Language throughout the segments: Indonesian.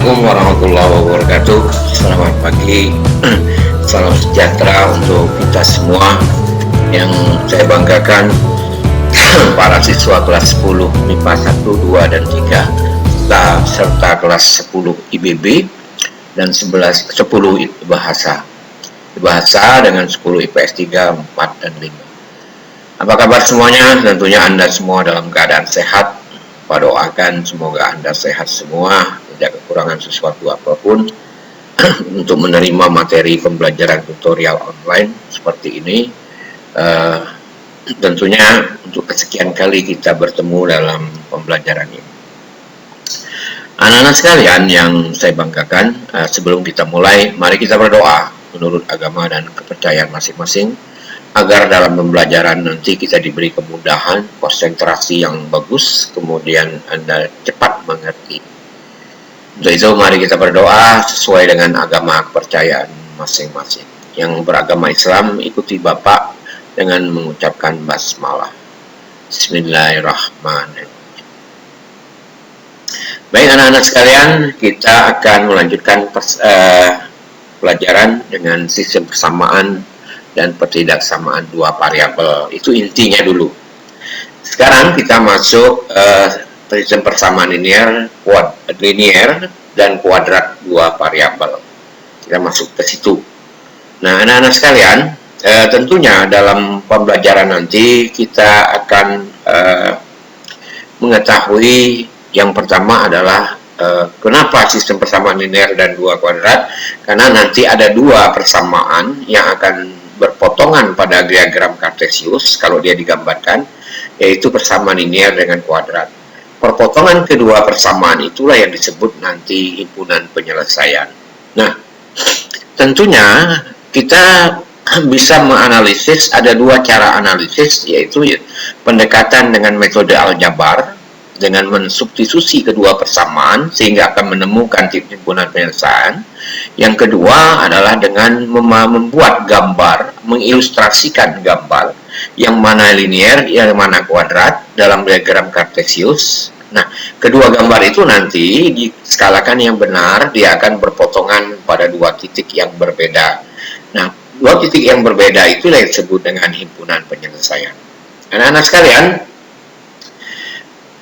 Assalamualaikum warahmatullahi wabarakatuh. Selamat pagi, salam sejahtera untuk kita semua. Yang saya banggakan para siswa kelas 10 MIPA 1, 2, dan 3 serta kelas 10 IBB dan 10 bahasa dengan 10 IPS 3, 4, dan 5. Apa kabar semuanya? Tentunya Anda semua dalam keadaan sehat. Pak doakan semoga Anda sehat semua, tidak kekurangan sesuatu apapun untuk menerima materi pembelajaran tutorial online seperti ini. Tentunya untuk kesekian kali kita bertemu dalam pembelajaran ini. Anak-anak sekalian yang saya banggakan, sebelum kita mulai, mari kita berdoa menurut agama dan kepercayaan masing-masing, agar dalam pembelajaran nanti kita diberi kemudahan, konsentrasi yang bagus, kemudian Anda cepat mengerti. Untuk itu mari kita berdoa sesuai dengan agama kepercayaan masing-masing. Yang beragama Islam ikuti Bapak dengan mengucapkan basmalah. Bismillahirrahmanirrahim. Baik anak-anak sekalian, kita akan melanjutkan pelajaran dengan sistem persamaan dan pertidaksamaan dua variabel. Itu intinya dulu. Sekarang kita masuk sistem persamaan linear dan kuadrat dua variabel. Kita masuk ke situ. Nah, anak-anak sekalian, tentunya dalam pembelajaran nanti kita akan mengetahui yang pertama adalah kenapa sistem persamaan linear dan dua kuadrat, karena nanti ada dua persamaan yang akan berpotongan pada diagram Kartesius kalau dia digambarkan, yaitu persamaan linear dengan kuadrat. Perpotongan kedua persamaan itulah yang disebut nanti himpunan penyelesaian. Nah, tentunya kita bisa menganalisis, ada dua cara analisis, yaitu pendekatan dengan metode aljabar dengan mensubstitusi kedua persamaan sehingga akan menemukan tipe himpunan penyelesaian. Yang kedua adalah dengan membuat gambar, mengilustrasikan gambar yang mana linear, yang mana kuadrat dalam diagram Kartesius. Nah, kedua gambar itu nanti diskalakan yang benar, dia akan berpotongan pada dua titik yang berbeda. Nah, dua titik yang berbeda itulah yang disebut dengan himpunan penyelesaian. Anak-anak sekalian,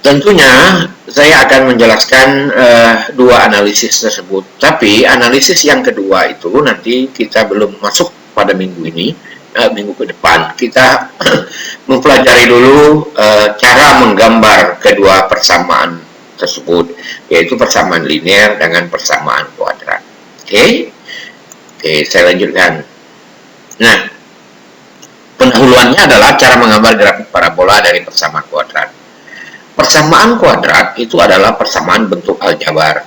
tentunya saya akan menjelaskan dua analisis tersebut. Tapi analisis yang kedua itu nanti kita belum masuk pada minggu ini, minggu ke depan. Kita mempelajari dulu cara menggambar kedua persamaan tersebut, yaitu persamaan linear dengan persamaan kuadrat. Oke, saya lanjutkan. Nah, pendahuluannya adalah cara menggambar grafik parabola dari persamaan kuadrat. Persamaan kuadrat itu adalah persamaan bentuk aljabar.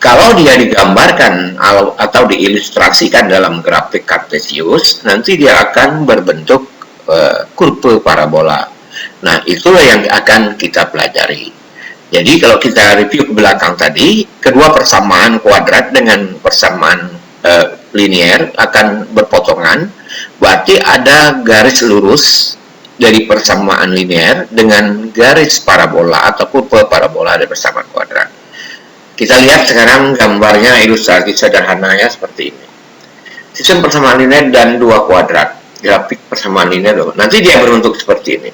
Kalau dia digambarkan atau diilustrasikan dalam grafik Kartesius, nanti dia akan berbentuk kurva parabola. Nah, itulah yang akan kita pelajari. Jadi kalau kita review ke belakang tadi, kedua persamaan kuadrat dengan persamaan linear akan berpotongan, berarti ada garis lurus dari persamaan linear dengan garis parabola atau kurva parabola dari persamaan kuadrat. Kita lihat sekarang gambarnya, ilustrasi sederhananya seperti ini. Sistem persamaan linear dan dua kuadrat. Grafik persamaan linear, nanti dia berbentuk seperti ini.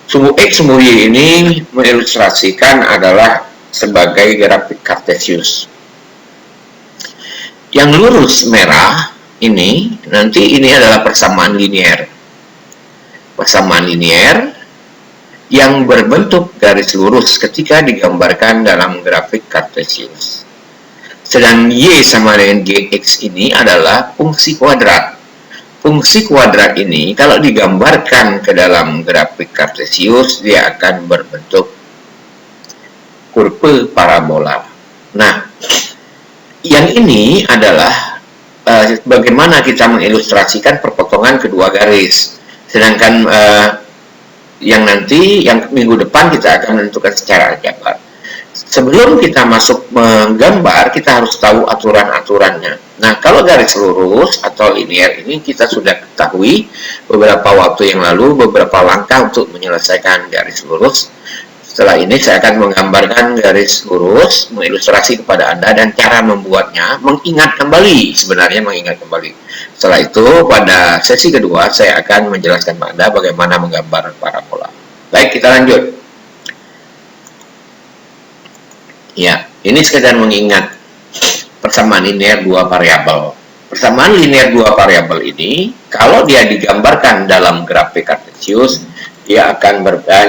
Sumbu X, sumbu Y ini mengilustrasikan adalah sebagai grafik Kartesius. Yang lurus merah ini, nanti ini adalah persamaan linear. Persamaan linear yang berbentuk garis lurus ketika digambarkan dalam grafik Kartesius. Sedang Y sama dengan GX ini adalah fungsi kuadrat. Fungsi kuadrat ini kalau digambarkan ke dalam grafik Kartesius, dia akan berbentuk kurva parabola. Nah, yang ini adalah bagaimana kita mengilustrasikan perpotongan kedua garis. Sedangkan yang minggu depan kita akan menentukan secara aljabar. Sebelum kita masuk menggambar, kita harus tahu aturan-aturannya. Nah, kalau garis lurus atau linear ini kita sudah ketahui beberapa waktu yang lalu, beberapa langkah untuk menyelesaikan garis lurus. Setelah ini saya akan menggambarkan garis lurus, mengilustrasi kepada Anda dan cara membuatnya, mengingat kembali, sebenarnya mengingat kembali. Setelah itu, pada sesi kedua, saya akan menjelaskan kepada Anda bagaimana menggambar parabola. Baik, kita lanjut. Ya, ini sekedar mengingat persamaan linear dua variabel. Persamaan linear dua variabel ini, kalau dia digambarkan dalam grafik kartesius, dia akan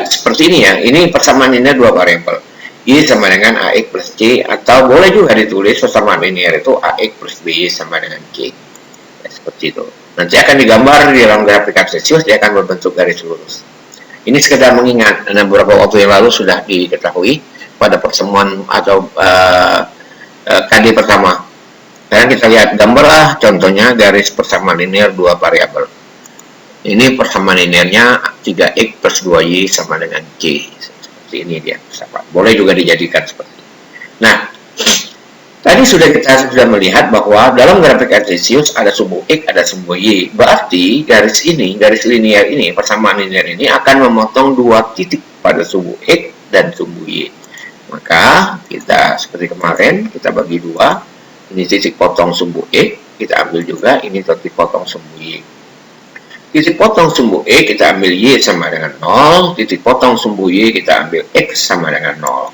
seperti ini ya. Ini persamaan linear dua variabel. Y sama dengan AX plus C, atau boleh juga ditulis persamaan linear itu AX plus BY sama dengan C. Ya, seperti itu. Nanti akan digambar di dalam grafik kartesius, dia akan berbentuk garis lurus. Ini sekedar mengingat, karena beberapa waktu yang lalu sudah diketahui pada pertemuan atau KD pertama. Sekarang kita lihat gambarlah contohnya garis persamaan linear dua variabel. Ini persamaan linearnya 3x plus 2y sama dengan c. Seperti ini dia. Boleh juga dijadikan seperti ini. Nah, tadi kita sudah melihat bahwa dalam grafik kartesius ada sumbu x, ada sumbu y. Berarti garis linear ini, persamaan linear ini akan memotong dua titik pada sumbu x dan sumbu y. Maka kita seperti kemarin, kita bagi dua. Ini titik potong sumbu x, kita ambil juga. Ini titik potong sumbu y. Titik potong sumbu E kita ambil Y sama dengan 0, titik potong sumbu Y kita ambil X sama dengan 0.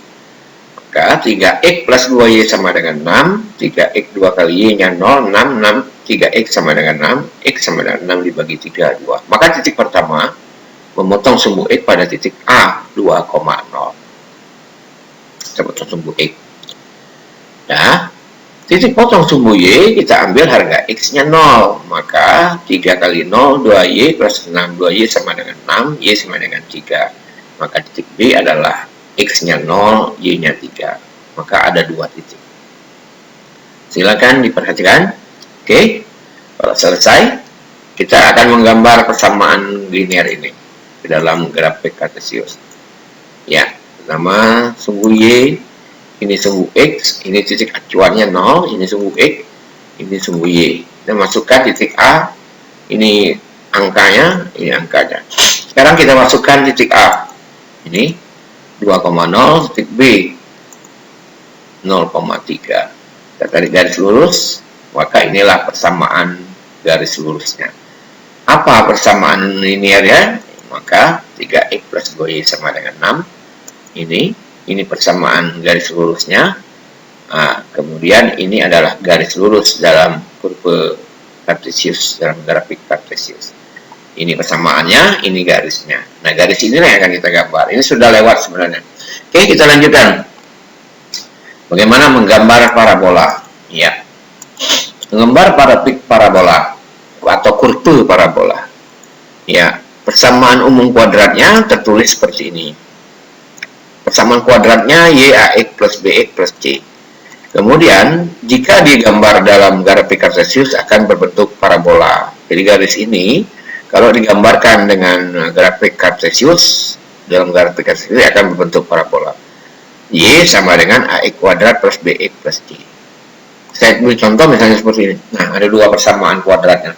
Maka 3X plus 2Y sama dengan 6, 3X 2 kali Y nya 0, 6, 3X sama dengan 6, X sama dengan 6 dibagi 3, 2. Maka titik pertama memotong sumbu X pada titik A, 2,0. Kita potong sumbu X. Nah, titik potong sumbu Y, kita ambil harga X-nya 0. Maka 3 kali 0, 2Y plus 6. 2Y sama dengan 6, Y sama dengan 3. Maka titik B adalah X-nya 0, Y-nya 3. Maka ada dua titik. Silakan diperhatikan. Oke. Kalau selesai, kita akan menggambar persamaan linear ini di dalam grafik kartesius. Ya, pertama sumbu Y, ini sumbu X, ini titik acuannya 0, ini sumbu X, ini sumbu Y. Kita masukkan titik A, ini angkanya, ini angkanya. Sekarang kita masukkan titik A. Ini 2,0, titik B 0,3. Kita tarik garis lurus, maka inilah persamaan garis lurusnya. Apa persamaan linearnya? Maka 3X plus 2Y sama dengan 6. Ini persamaan garis lurusnya. Nah, kemudian ini adalah garis lurus dalam kurva kartesius, dalam grafik kartesius. Ini persamaannya, ini garisnya. Nah, garis inilah yang akan kita gambar. Ini sudah lewat sebenarnya. Oke, kita lanjutkan. Bagaimana menggambar parabola? Ya, menggambar parabola atau kurva parabola. Ya, persamaan umum kuadratnya tertulis seperti ini. Persamaan kuadratnya YAX plus BX plus C. Kemudian, jika digambar dalam grafik kartesius akan berbentuk parabola. Jadi garis ini, kalau digambarkan dengan grafik kartesius, dalam grafik kartesius akan berbentuk parabola. Y sama dengan AX kuadrat plus BX plus C. Saya beri contoh misalnya seperti ini. Nah, ada dua persamaan kuadratnya.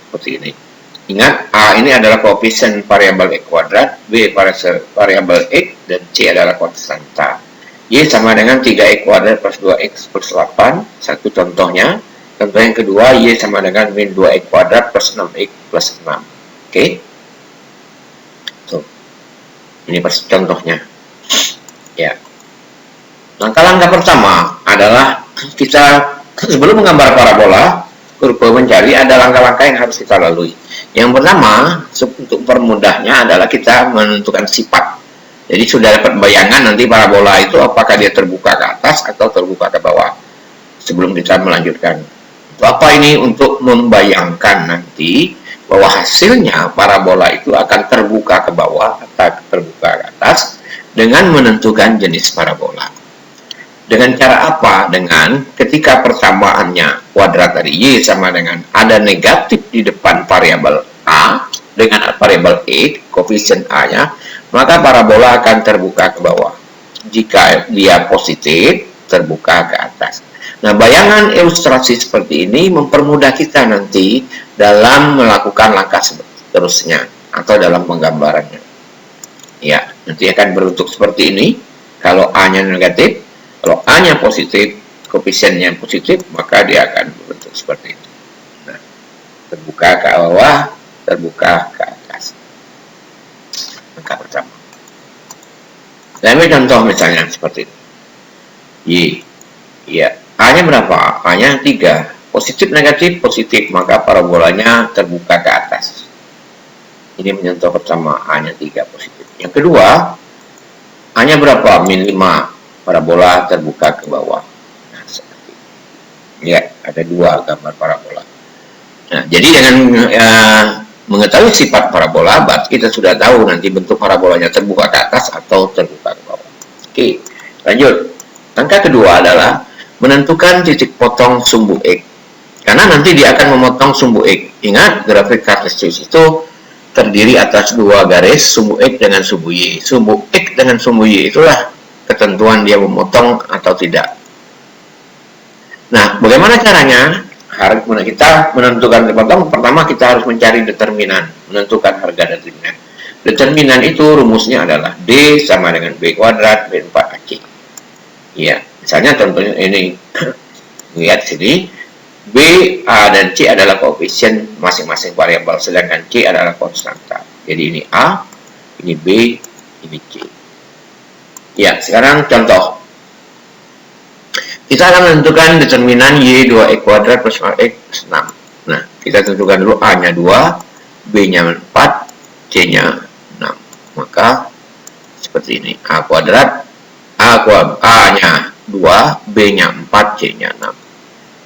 Seperti ini. Ingat, A ini adalah koefisien variabel X kuadrat, B variabel X, dan C adalah konstanta. Y sama dengan 3X kuadrat plus 2X plus 8. Satu contohnya. Contoh yang kedua, Y sama dengan min 2X kuadrat plus 6X plus 6. Oke. Tuh. Ini contohnya. Ya. Langkah-langkah pertama adalah kita sebelum menggambar parabola, kurva mencari, ada langkah-langkah yang harus kita lalui. Yang pertama, untuk permudahnya adalah kita menentukan sifat. Jadi sudah dapat bayangan nanti parabola itu apakah dia terbuka ke atas atau terbuka ke bawah. Sebelum kita melanjutkan. Apa ini untuk membayangkan nanti bahwa hasilnya parabola itu akan terbuka ke bawah atau terbuka ke atas dengan menentukan jenis parabola. Dengan cara apa? Dengan ketika persamaannya kuadrat dari Y sama dengan ada negatif di depan variabel A dengan variabel X, koefisien A-nya, maka parabola akan terbuka ke bawah. Jika dia positif, terbuka ke atas. Nah, bayangan ilustrasi seperti ini mempermudah kita nanti dalam melakukan langkah seterusnya atau dalam penggambarannya. Ya. nanti akan berbentuk seperti ini. Kalau A-nya negatif, kalau A-nya positif, koefisiennya positif, maka dia akan berbentuk seperti itu. Nah, terbuka ke bawah, terbuka ke atas. Angka pertama. Saya ambil contoh misalnya seperti ini. Y. Ya, A-nya berapa? A-nya 3. Positif, negatif, positif, maka parabolanya terbuka ke atas. Ini menyentuh pertama, A-nya 3 positif. Yang kedua, A-nya berapa? Min 5. Parabola terbuka ke bawah. Nah, seperti ini. Ya, ada 2 gambar parabola. Nah, jadi dengan mengetahui sifat parabola, berarti kita sudah tahu nanti bentuk parabolanya terbuka ke atas atau terbuka ke bawah. Oke, lanjut. Langkah kedua adalah menentukan titik potong sumbu X. Karena nanti dia akan memotong sumbu X. Ingat, grafik kartesius itu terdiri atas 2 garis, sumbu X dengan sumbu Y. Sumbu X dengan sumbu Y itulah ketentuan dia memotong atau tidak. Nah, bagaimana caranya? Kita menentukan potong, pertama kita harus mencari determinan, menentukan harga determinan. Determinan itu rumusnya adalah D sama dengan B kuadrat B 4 AC. Ya, misalnya contohnya ini, lihat sini, B, A, dan C adalah koefisien masing-masing variabel, sedangkan C adalah konstanta. Jadi ini A, ini B, ini C. Ya, sekarang contoh. Kita akan menentukan determinan Y2X kuadrat plus 5X 6. Nah, kita tentukan dulu A-nya 2, B-nya 4, C-nya 6. Maka, seperti ini. A kuadrat, A-nya 2, B-nya 4, C-nya 6.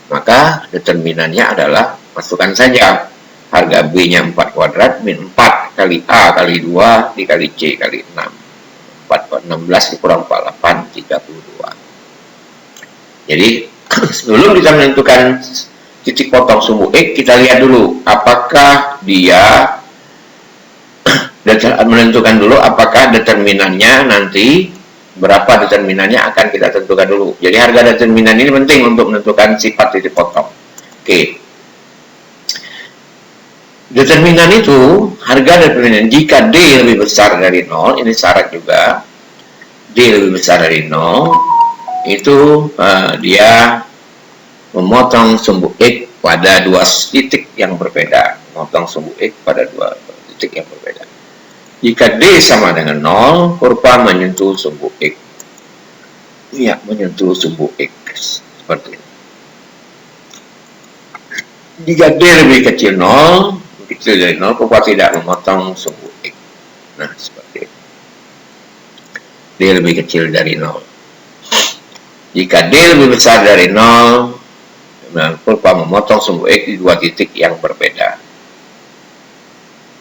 Maka determinannya adalah, masukkan saja harga B-nya 4 kuadrat min 4 kali A kali 2 dikali C kali 6. 16 dikurang 48, 32. Jadi, sebelum kita menentukan titik potong sumbu X, kita lihat dulu apakah dia menentukan dulu apakah determinannya nanti berapa determinannya akan kita tentukan dulu. Jadi harga determinan ini penting untuk menentukan sifat titik potong. Oke. Determinan itu, harga determinan jika D lebih besar dari 0, ini syarat juga. D lebih besar dari 0, itu dia memotong sumbu X pada 2 titik yang berbeda. Memotong sumbu X pada 2 titik yang berbeda. Jika D sama dengan 0, kurva menyentuh sumbu X. Ya, menyentuh sumbu X. Seperti ini. Jika D lebih kecil 0, kecil dari 0, kurva tidak memotong sumbu X. Nah, seperti ini. D lebih kecil dari 0. Jika D lebih besar dari 0, kurva memotong sumbu X di 2 titik yang berbeda.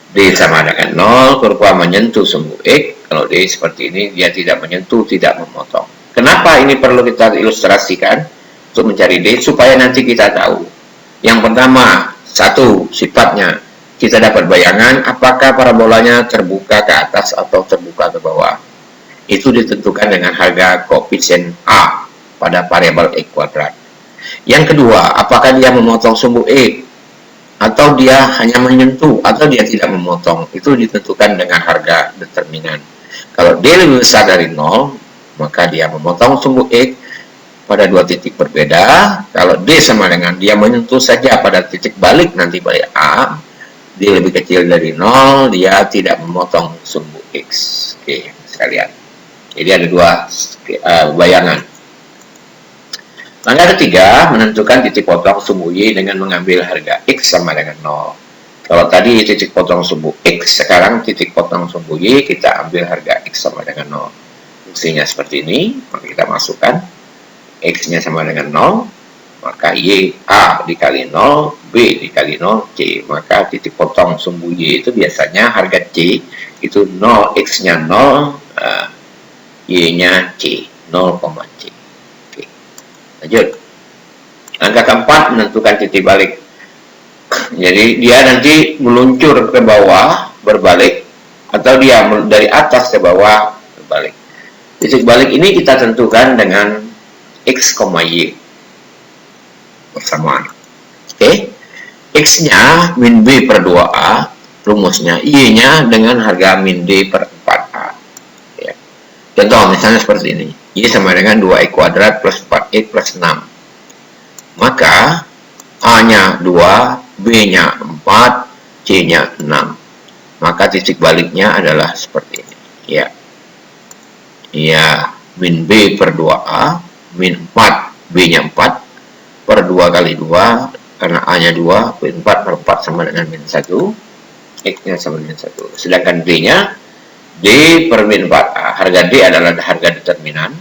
D sama dengan 0, kurva menyentuh sumbu X. Kalau D seperti ini, dia tidak menyentuh, tidak memotong. Kenapa ini perlu kita ilustrasikan? Untuk mencari D, supaya nanti kita tahu. Yang pertama, 1, sifatnya. Kita dapat bayangan apakah parabolanya terbuka ke atas atau terbuka ke bawah. Itu ditentukan dengan harga koefisien A pada variabel X kuadrat. Yang kedua, apakah dia memotong sumbu X atau dia hanya menyentuh atau dia tidak memotong. Itu ditentukan dengan harga determinan. Kalau D lebih besar dari 0, maka dia memotong sumbu X pada 2 titik berbeda. Kalau D sama dengan dia menyentuh saja pada titik balik nanti pada A, D lebih kecil dari 0, dia tidak memotong sumbu X. Oke, sekalian. Jadi ada 2 bayangan. Langkah ketiga, menentukan titik potong sumbu Y dengan mengambil harga X sama dengan 0. Kalau tadi titik potong sumbu X, sekarang titik potong sumbu Y, kita ambil harga X sama dengan 0. Fungsinya seperti ini, maka kita masukkan X-nya sama dengan 0, maka Y, A dikali 0, B dikali 0, C. Maka titik potong sumbu Y itu biasanya harga C, itu 0, X-nya 0, Y-nya C, 0, C. Lanjut. Angka keempat, menentukan titik balik. Jadi dia nanti meluncur ke bawah berbalik atau dia dari atas ke bawah berbalik. Titik balik ini kita tentukan dengan X, Y bersamaan. Oke. X-nya min B per 2A, rumusnya Y-nya dengan harga min D per 4A. Contoh misalnya seperti ini. Y sama dengan 2x kuadrat plus 4x plus 6. Maka A-nya 2, B-nya 4, C-nya 6. Maka titik baliknya adalah seperti ini. Ya. Ya, min B per 2A, min 4, B-nya 4, per 2 kali 2, karena A-nya 2, min 4 per 4 sama dengan min 1, X-nya sama dengan 1. Sedangkan D-nya, D per min 4A. Harga D adalah harga determinan.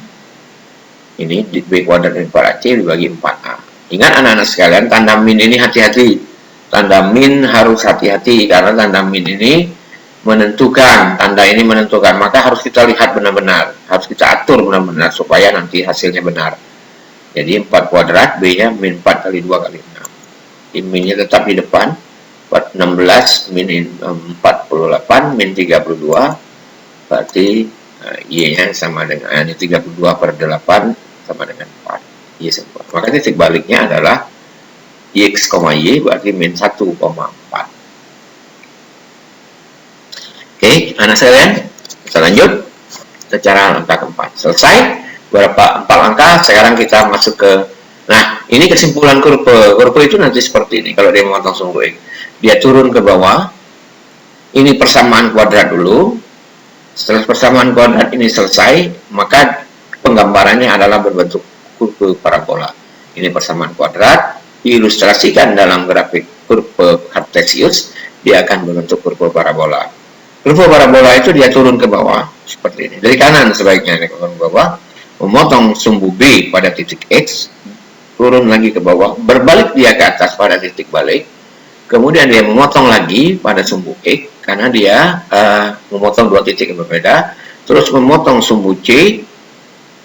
Ini B kuadrat min 4AC dibagi 4A. Ingat anak-anak sekalian, tanda min ini hati-hati. Tanda min harus hati-hati, karena tanda min ini menentukan, tanda ini menentukan. Maka harus kita lihat benar-benar. Harus kita atur benar-benar, supaya nanti hasilnya benar. Jadi 4 kuadrat, B-nya min 4 kali 2 kali 6. Min-nya tetap di depan. 16 min 48 min 32. Berarti Y-nya sama dengan, ini 32 per 8 sama dengan 4. Y sama. Maka titik baliknya adalah X, Y berarti min 1,4. Oke, anak sekalian, kita lanjut secara langkah keempat. Selesai berapa 4 langkah, sekarang kita masuk ke, nah ini kesimpulan kurva. Kurva itu nanti seperti ini. Kalau dia memotong sumbu X, dia turun ke bawah. Ini persamaan kuadrat dulu. Setelah persamaan kuadrat ini selesai, maka penggambarannya adalah berbentuk kurva parabola. Ini persamaan kuadrat, diilustrasikan dalam grafik kurva kartesius, dia akan berbentuk kurva parabola. Kurva parabola itu dia turun ke bawah, seperti ini. Dari kanan sebaiknya, ke bawah, memotong sumbu B pada titik X, turun lagi ke bawah, berbalik dia ke atas pada titik balik, kemudian dia memotong lagi pada sumbu X, karena dia memotong dua titik yang berbeda, terus memotong sumbu C,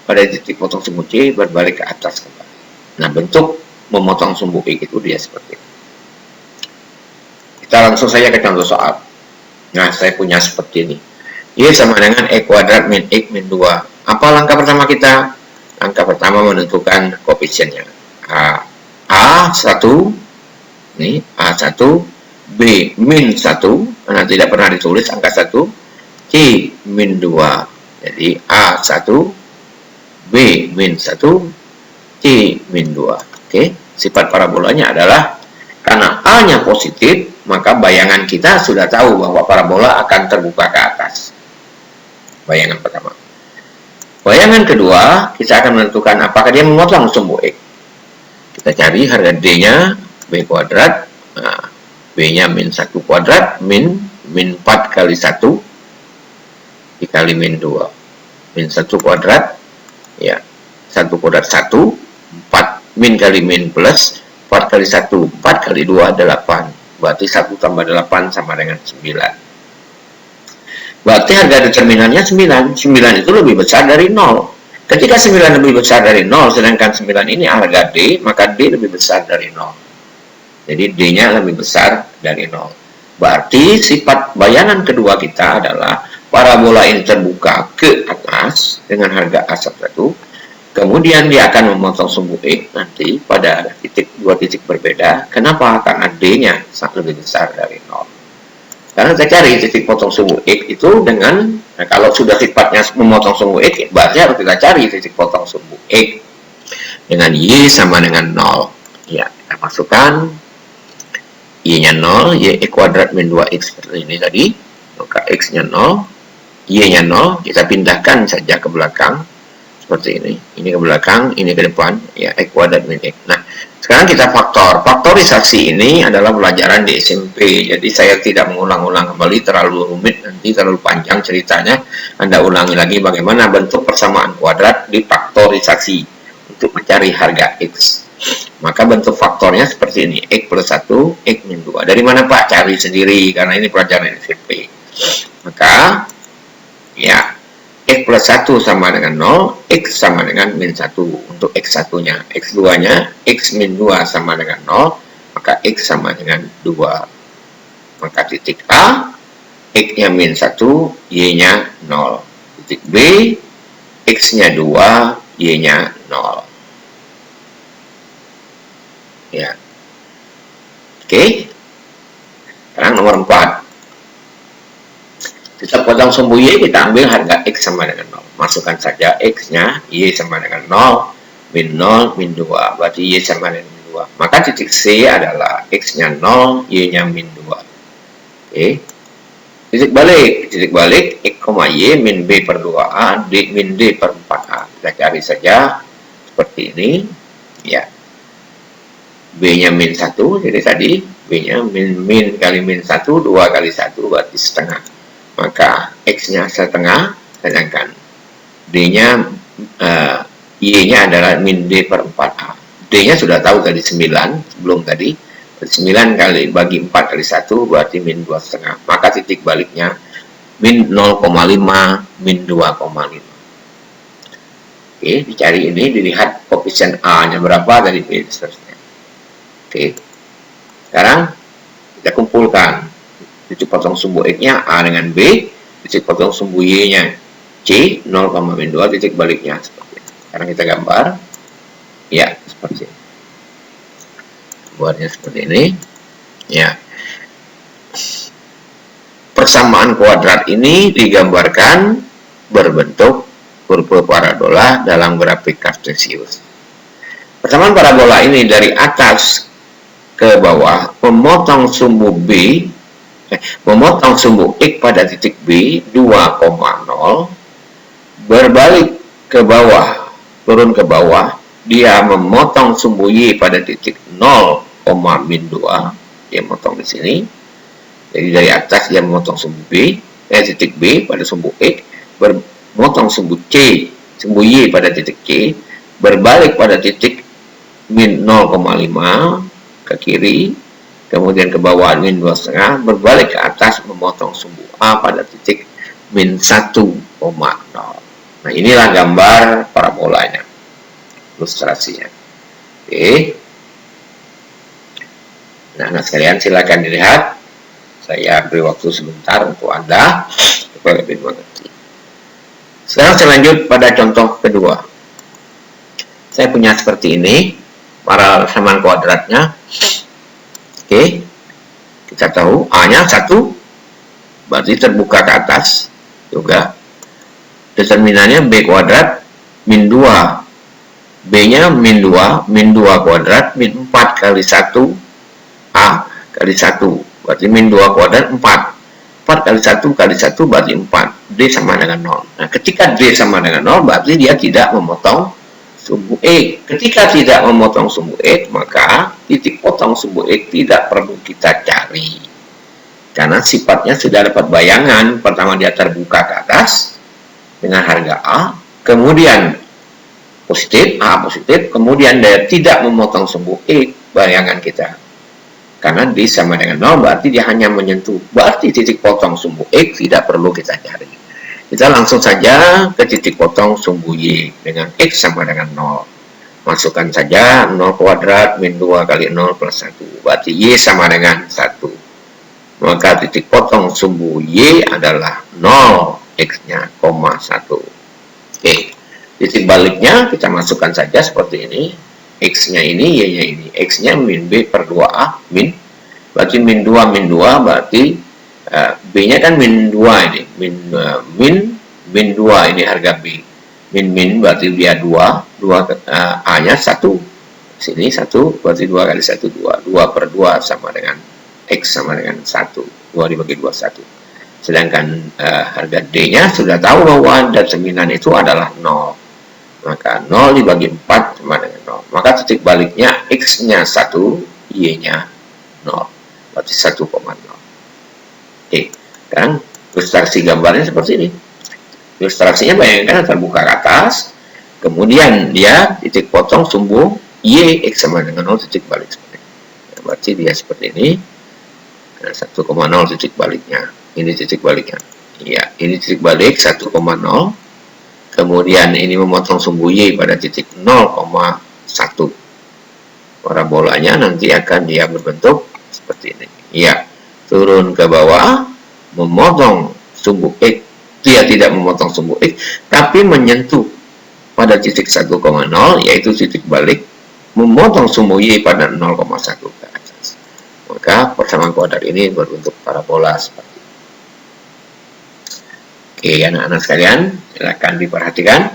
pada titik potong sumbu C, berbalik ke atas kembali. Nah, bentuk memotong sumbu X itu dia seperti ini. Kita langsung saja ke contoh soal. Nah, saya punya seperti ini. Y sama dengan E kuadrat min X min 2. Apa langkah pertama kita? Langkah pertama menentukan koefisiennya. A1, ini A1, B min 1, karena tidak pernah ditulis angka 1, C min 2. Jadi A1, B min 1, C min 2. Oke, sifat parabolanya adalah karena A-nya positif, maka bayangan kita sudah tahu bahwa parabola akan terbuka ke atas. Bayangan pertama. Bayangan kedua, kita akan menentukan apakah dia memotong sumbu X. Kita cari harga D-nya, B kuadrat, nah, B-nya min 1 kuadrat, min 4 kali 1, dikali min 2. Min 1 kuadrat, ya, 1 kuadrat 1, 4, min kali min plus, 4 kali 1, 4 kali 2, 8. Berarti 1 tambah 8 sama dengan 9. Berarti harga determinannya 9. 9 itu lebih besar dari 0. Ketika 9 lebih besar dari 0, sedangkan 9 ini harga D, maka D lebih besar dari 0. Jadi D-nya lebih besar dari 0. Berarti sifat bayangan kedua kita adalah parabola ini terbuka ke atas dengan harga A1. Kemudian dia akan memotong sumbu X nanti pada dua titik berbeda. Kenapa? Karena D-nya lebih besar dari 0. Karena kita cari titik potong sumbu X itu dengan, nah kalau sudah sifatnya memotong sumbu X, berarti harus kita cari titik potong sumbu X dengan Y sama dengan 0. Ya, kita masukkan Y-nya 0, Y kuadrat min 2X seperti ini tadi. Maka X-nya 0, Y-nya 0, kita pindahkan saja ke belakang. Seperti ini. Ini ke belakang, ini ke depan. Ya, X kuadrat min X. Nah, sekarang kita faktor. Faktorisasi ini adalah pelajaran di SMP. Jadi saya tidak mengulang-ulang kembali, terlalu rumit, nanti terlalu panjang ceritanya. Anda ulangi lagi bagaimana bentuk persamaan kuadrat difaktorisasi untuk mencari harga X. Maka bentuk faktornya seperti ini. X plus 1, X min 2. Dari mana Pak? Cari sendiri, karena ini pelajaran SMP. Maka, ya, X plus 1 sama dengan 0, X sama dengan min 1 untuk X1-nya. X2-nya, X min 2 sama dengan 0, maka X sama dengan 2. Maka titik A, X-nya min 1, Y-nya 0. Titik B, X-nya 2, Y-nya 0. Ya. Oke. Sekarang nomor 4. Kita potong sumbu Y, kita ambil harga X sama dengan 0. Masukkan saja X-nya, Y sama dengan 0, min 0, min 2. Berarti Y sama dengan min 2. Maka titik C adalah X-nya 0, Y-nya min 2. Oke. Titik balik X, Y, min B per 2A, D, min D per 4A. Kita cari saja seperti ini. Ya. B-nya min 1, jadi tadi B-nya min kali min 1, 2 kali 1, berarti setengah. Maka X-nya setengah, sedangkan D-nya, Y-nya adalah min D per 4A. D-nya sudah tahu tadi 9, sebelum tadi. 9 kali bagi 4 kali 1, berarti min 2 setengah. Maka titik baliknya min 0,5, min 2,5. Oke, dicari ini, dilihat koefisien A-nya berapa, dari B, seterusnya. Oke, sekarang kita kumpulkan. Titik potong sumbu X-nya A dengan B, titik potong sumbu Y-nya C, 0,2, titik baliknya seperti ini. Sekarang kita gambar. Ya, seperti ini. Buatnya seperti ini. Ya. Persamaan kuadrat ini digambarkan berbentuk kurva parabola dalam grafik kartesius. Persamaan parabola ini dari atas ke bawah memotong sumbu X pada titik B 2,0, berbalik ke bawah, turun ke bawah, dia memotong sumbu Y pada titik 0, min 2, dia memotong di sini. Jadi dari atas dia memotong sumbu titik B pada sumbu X, memotong sumbu Y pada titik C, berbalik pada titik min 0,5 ke kiri, kemudian ke bawah min 2,5, berbalik ke atas memotong sumbu A pada titik min 1,0. Nah, inilah gambar parabolanya, ilustrasinya. Oke. Nah, sekalian silakan dilihat. Saya beri waktu sebentar untuk Anda supaya lebih mengerti. Sekarang saya lanjut pada contoh kedua. Saya punya seperti ini, persamaan kuadratnya. Oke, kita tahu A-nya 1, berarti terbuka ke atas juga. Determinannya B kuadrat min 2. B-nya min 2, min 2 kuadrat, min 4 kali 1, A kali 1. Berarti min 2 kuadrat 4. 4 kali 1 kali 1 berarti 4. D sama dengan 0. Nah, ketika D sama dengan 0, berarti dia tidak memotong sumbu X. Ketika tidak memotong sumbu X, maka titik potong sumbu X tidak perlu kita cari. Karena sifatnya sudah dapat bayangan. Pertama dia terbuka ke atas dengan harga A, kemudian positif, A positif, kemudian dia tidak memotong sumbu X, bayangan kita. Karena D sama dengan 0, berarti dia hanya menyentuh. Berarti titik potong sumbu X tidak perlu kita cari. Kita langsung saja ke titik potong sumbu Y dengan X sama dengan 0. Masukkan saja 0 kuadrat min 2 kali 0 plus 1. Berarti Y sama dengan 1. Maka titik potong sumbu Y adalah 0. X-nya, 1. Oke. Titik baliknya kita masukkan saja seperti ini. X-nya ini, Y-nya ini. X-nya min B per 2A. Min. Berarti min 2, min 2. Berarti B-nya kan min 2 ini. Min 2 ini harga B. Min berarti dia 2. A-nya 1. Sini 1. Berarti 2 kali 1, 2. 2 per 2 sama dengan X sama dengan 1. 2 dibagi 2, 1. Sedangkan harga D-nya sudah tahu bahwa determinan itu adalah 0. Maka 0 dibagi 4 sama dengan 0. Maka titik baliknya X-nya 1, Y-nya 0. Berarti 1,0. Oke, sekarang ilustrasi gambarnya seperti ini. Ilustrasinya bayangkan terbuka ke atas, kemudian dia titik potong sumbu Y, X sama dengan 0, titik balik seperti ini. Berarti dia seperti ini. 1,0 titik baliknya. Ini titik baliknya. Ya, ini titik balik 1,0. Kemudian ini memotong sumbu Y pada titik 0,1. Parabolanya nanti akan dia berbentuk seperti ini. Ya, turun ke bawah, memotong sumbu X. Dia tidak memotong sumbu X, tapi menyentuh pada titik 1,0, yaitu titik balik, memotong sumbu Y pada 0,1 ke atas. Maka persamaan kuadrat ini berbentuk parabola seperti ini. Oke, anak-anak sekalian, silakan diperhatikan.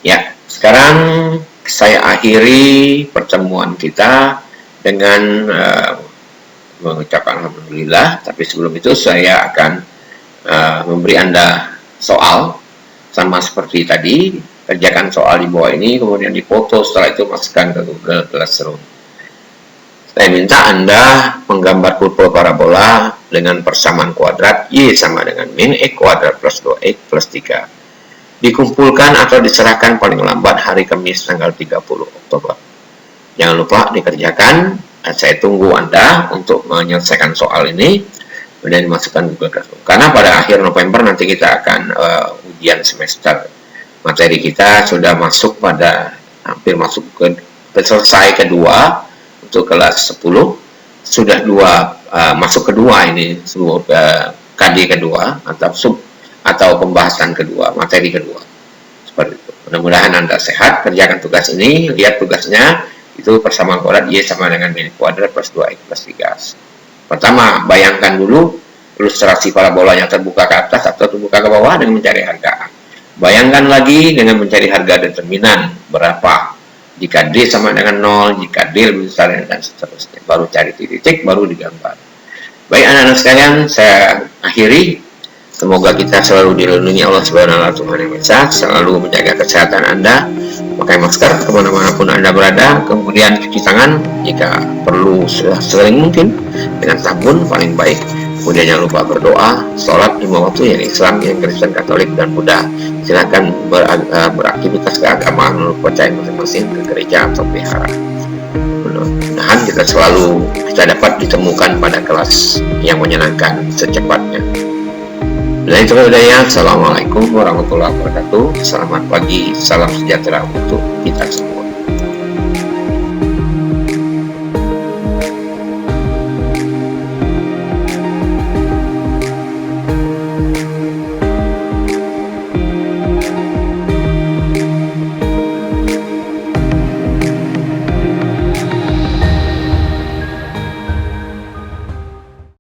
Ya, sekarang saya akhiri pertemuan kita dengan mengucapkan alhamdulillah. Tapi sebelum itu saya akan memberi Anda soal, sama seperti tadi. Kerjakan soal di bawah ini, kemudian difoto, setelah itu masukkan ke Google Classroom. Saya minta Anda menggambar kurva parabola dengan persamaan kuadrat Y sama dengan min X kuadrat plus 2X plus 3. Dikumpulkan atau diserahkan paling lambat hari Kamis tanggal 30 Oktober. Jangan lupa dikerjakan. Saya tunggu Anda untuk menyelesaikan soal ini, kemudian dimasukkan Google Classroom. Karena pada akhir November nanti kita akan ujian semester. Materi kita sudah masuk pada hampir masuk ke selesai kedua untuk kelas 10, sudah masuk kedua ini, KD kedua atau pembahasan kedua, materi kedua. Seperti itu. Mudah-mudahan Anda sehat, kerjakan tugas ini, lihat tugasnya, itu persamaan kuadrat Y sama dengan min kuadrat plus 2X plus 3. Pertama, bayangkan dulu ilustrasi parabolanya terbuka ke atas atau terbuka ke bawah dengan mencari harga A. Bayangkan lagi dengan mencari harga determinan berapa. Jika D sama dengan 0, jika D lebih besar dan seterusnya. Baru cari titik, baru digambar. Baik anak-anak sekalian, saya akhiri. Semoga kita selalu dilindungi Allah Subhanahu wa Ta'ala, selalu menjaga kesehatan Anda, pakai masker kemana-mana pun Anda berada, kemudian cuci tangan jika perlu sering mungkin dengan sabun paling baik. Kemudian jangan lupa berdoa, sholat lima waktu yang Islam, yang Kristen, Katolik, dan Buddha. Silakan beraktivitas keagamaan menurut percaya masing-masing ke gereja atau vihara. Mudah-mudahan kita selalu dapat ditemukan pada kelas yang menyenangkan secepatnya. Dan itu budaya. Assalamualaikum warahmatullahi wabarakatuh. Selamat pagi, salam sejahtera untuk kita semua.